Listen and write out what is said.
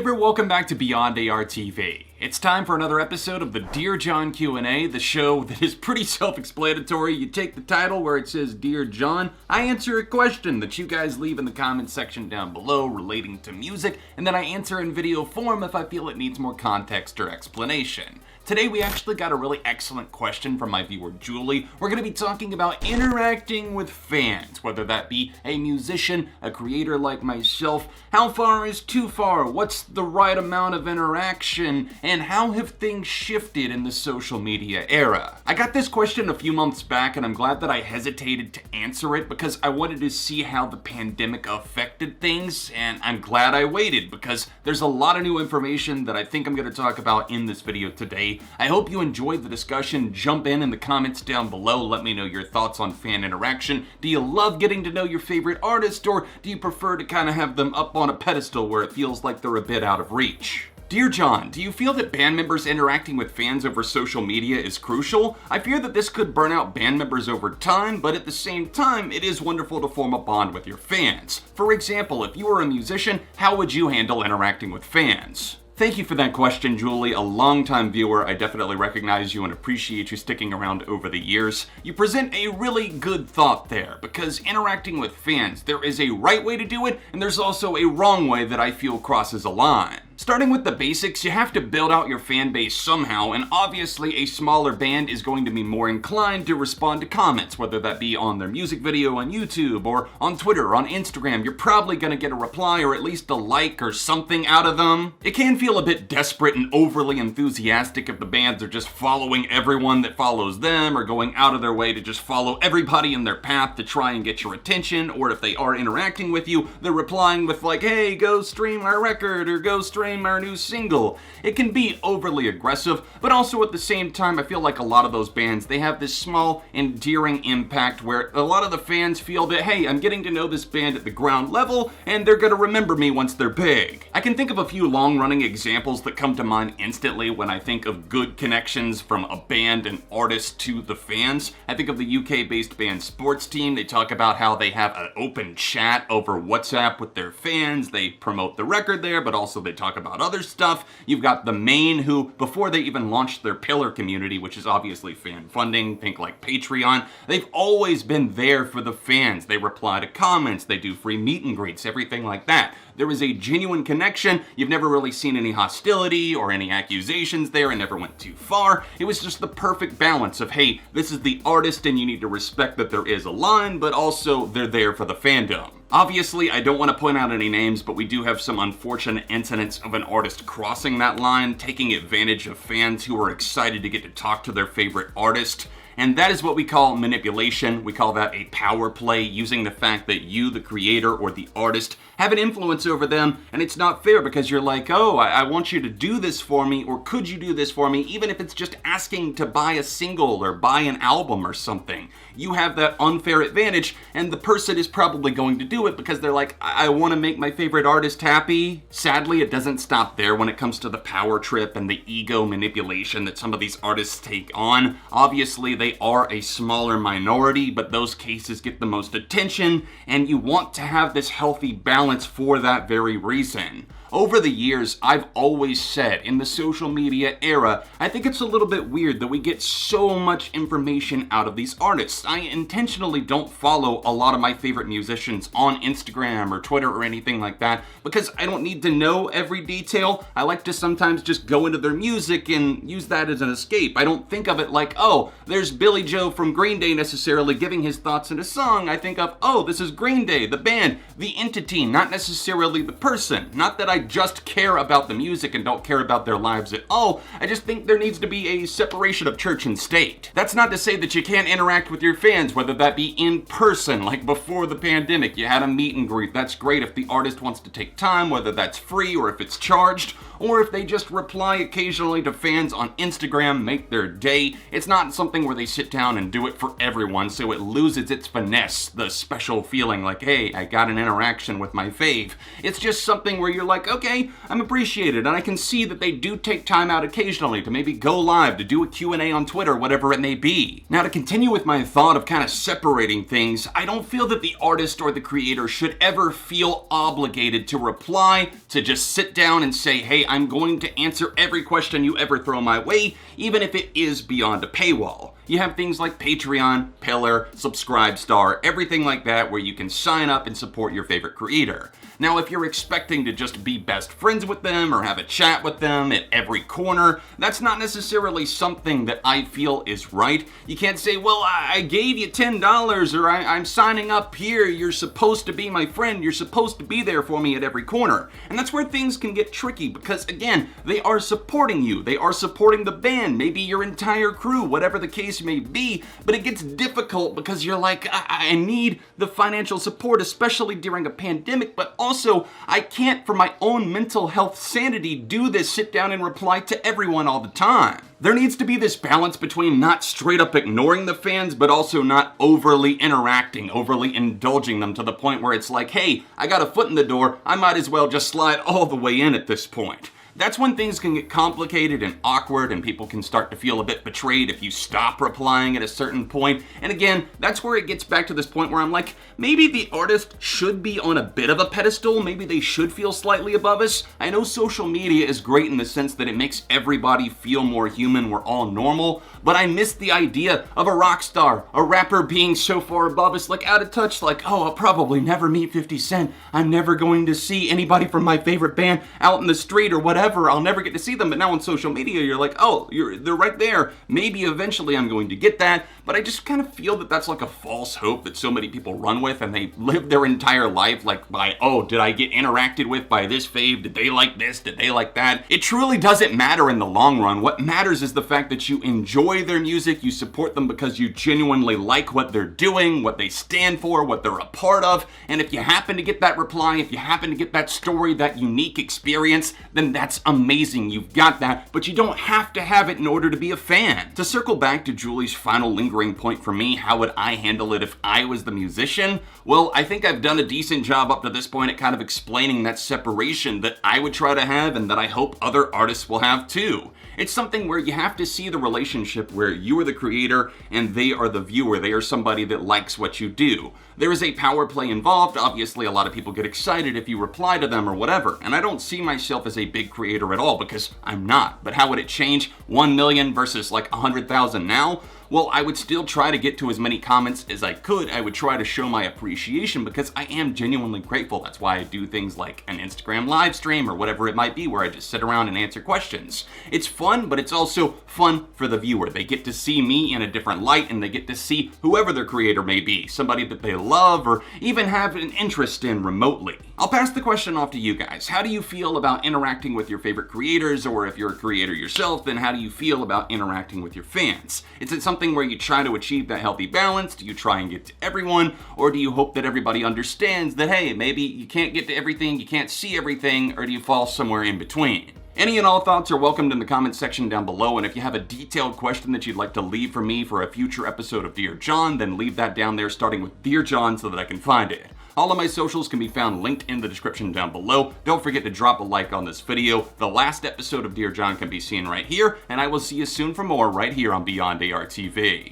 neighbor, welcome back to Beyond ARTV. It's time for another episode of the Dear John Q&A, the show that is pretty self-explanatory. You take the title where it says Dear John, I answer a question that you guys leave in the comments section down below relating to music, and then I answer in video form if I feel it needs more context or explanation. Today we actually got a really excellent question from my viewer Julie. We're going to be talking about interacting with fans, whether that be a musician, a creator like myself. How far is too far? What's the right amount of interaction? And how have things shifted in the social media era? I got this question a few months back and I'm glad that I hesitated to answer it because I wanted to see how the pandemic affected things, and I'm glad I waited because there's a lot of new information that I think I'm going to talk about in this video today. I hope you enjoyed the discussion. Jump in the comments down below. Let me know your thoughts on fan interaction. Do you love getting to know your favorite artist, or do you prefer to kind of have them up on a pedestal where it feels like they're a bit out of reach? Dear John, do you feel that band members interacting with fans over social media is crucial? I fear that this could burn out band members over time, but at the same time, it is wonderful to form a bond with your fans. For example, if you were a musician, how would you handle interacting with fans? Thank you for that question, Julie. A longtime viewer, I definitely recognize you and appreciate you sticking around over the years. You present a really good thought there, because interacting with fans, there is a right way to do it, and there's also a wrong way that I feel crosses a line. Starting with the basics, you have to build out your fan base somehow, and obviously a smaller band is going to be more inclined to respond to comments, whether that be on their music video on YouTube or on Twitter or on Instagram. You're probably going to get a reply or at least a like or something out of them. It can feel a bit desperate and overly enthusiastic if the bands are just following everyone that follows them or going out of their way to just follow everybody in their path to try and get your attention, or if they are interacting with you, they're replying with like, hey, go stream our record or go stream our new single. It can be overly aggressive, but also at the same time, I feel like a lot of those bands, they have this small, endearing impact where a lot of the fans feel that, hey, I'm getting to know this band at the ground level, and they're gonna remember me once they're big. I can think of a few long-running examples that come to mind instantly when I think of good connections from a band and artist to the fans. I think of the UK-based band Sports Team. They talk about how they have an open chat over WhatsApp with their fans. They promote the record there, but also they talk about other stuff. You've got The Main, who, before they even launched their Pillar community, which is obviously fan funding, think like Patreon, they've always been there for the fans. They reply to comments, they do free meet and greets, everything like that. There is a genuine connection. You've never really seen any hostility or any accusations there. It never went too far. It was just the perfect balance of, hey, this is the artist and you need to respect that there is a line, but also they're there for the fandom. Obviously, I don't want to point out any names, but we do have some unfortunate incidents of an artist crossing that line, taking advantage of fans who are excited to get to talk to their favorite artist. And that is what we call manipulation. We call that a power play, using the fact that you, the creator or the artist, have an influence over them, and it's not fair because you're like, oh, I want you to do this for me, or could you do this for me, even if it's just asking to buy a single or buy an album or something. You have that unfair advantage, and the person is probably going to do it because they're like, I want to make my favorite artist happy. Sadly, it doesn't stop there when it comes to the power trip and the ego manipulation that some of these artists take on. Obviously, they are a smaller minority, but those cases get the most attention, and you want to have this healthy balance for that very reason. Over the years, I've always said in the social media era, I think it's a little bit weird that we get so much information out of these artists. I intentionally don't follow a lot of my favorite musicians on Instagram or Twitter or anything like that because I don't need to know every detail. I like to sometimes just go into their music and use that as an escape. I don't think of it like, oh, there's Billy Joe from Green Day necessarily giving his thoughts in a song. I think of, oh, this is Green Day, the band, the entity, not necessarily the person. Not that I just care about the music and don't care about their lives at all. I just think there needs to be a separation of church and state. That's not to say that you can't interact with your fans, whether that be in person, like before the pandemic, you had a meet and greet. That's great if the artist wants to take time, whether that's free or if it's charged. or if they just reply occasionally to fans on Instagram, make their day. It's not something where they sit down and do it for everyone, so it loses its finesse, the special feeling like, hey, I got an interaction with my fave. It's just something where you're like, okay, I'm appreciated, and I can see that they do take time out occasionally to maybe go live, to do a Q&A on Twitter, whatever it may be. Now, to continue with my thought of kind of separating things, I don't feel that the artist or the creator should ever feel obligated to reply, to just sit down and say, hey, I'm going to answer every question you ever throw my way, even if it is beyond a paywall. You have things like Patreon, Pillar, Subscribestar, everything like that where you can sign up and support your favorite creator. Now, if you're expecting to just be best friends with them or have a chat with them at every corner, that's not necessarily something that I feel is right. You can't say, well, I gave you $10 or I'm signing up here, you're supposed to be my friend, you're supposed to be there for me at every corner. And that's where things can get tricky because, again, they are supporting you. They are supporting the band, maybe your entire crew, whatever the case may be, but it gets difficult because you're like, I need the financial support, especially during a pandemic, but also I can't, for my own mental health sanity, do this, sit down and reply to everyone all the time. There needs to be this balance between not straight up ignoring the fans, but also not overly interacting, overly indulging them to the point where it's like, hey, I got a foot in the door, I might as well just slide all the way in at this point. That's when things can get complicated and awkward and people can start to feel a bit betrayed if you stop replying at a certain point. And again, that's where it gets back to this point where I'm like, maybe the artist should be on a bit of a pedestal, maybe they should feel slightly above us. I know social media is great in the sense that it makes everybody feel more human, we're all normal, but I miss the idea of a rock star, a rapper being so far above us, like out of touch, like, oh, I'll probably never meet 50 Cent, I'm never going to see anybody from my favorite band out in the street or whatever. I'll never get to see them, but now on social media, you're like, oh, they're right there. Maybe eventually I'm going to get that, but I just kind of feel that that's like a false hope that so many people run with, and they live their entire life like by, oh, did I get interacted with by this fave? Did they like this? Did they like that? It truly doesn't matter in the long run. What matters is the fact that you enjoy their music, you support them because you genuinely like what they're doing, what they stand for, what they're a part of, and if you happen to get that reply, if you happen to get that story, that unique experience, then that's amazing. You've got that, but you don't have to have it in order to be a fan. To circle back to Julie's final lingering point for me, how would I handle it if I was the musician? Well, I think I've done a decent job up to this point at kind of explaining that separation that I would try to have and that I hope other artists will have too. It's something where you have to see the relationship where you are the creator and they are the viewer. They are somebody that likes what you do. There is a power play involved. Obviously, a lot of people get excited if you reply to them or whatever, and I don't see myself as a big creator at all because I'm not. But how would it change? 1 million versus like 100,000 now? Well, I would still try to get to as many comments as I could. I would try to show my appreciation because I am genuinely grateful. That's why I do things like an Instagram live stream or whatever it might be where I just sit around and answer questions. It's fun, but it's also fun for the viewer. They get to see me in a different light and they get to see whoever their creator may be, somebody that they love or even have an interest in remotely. I'll pass the question off to you guys. How do you feel about interacting with your favorite creators, or if you're a creator yourself, then how do you feel about interacting with your fans? Is it something where you try to achieve that healthy balance? Do you try and get to everyone? Or do you hope that everybody understands that, hey, maybe you can't get to everything, you can't see everything, or do you fall somewhere in between? Any and all thoughts are welcomed in the comment section down below, and if you have a detailed question that you'd like to leave for me for a future episode of Dear John, then leave that down there starting with Dear John so that I can find it. All of my socials can be found linked in the description down below. Don't forget to drop a like on this video. The last episode of Dear John can be seen right here, and I will see you soon for more right here on Beyond ARTV.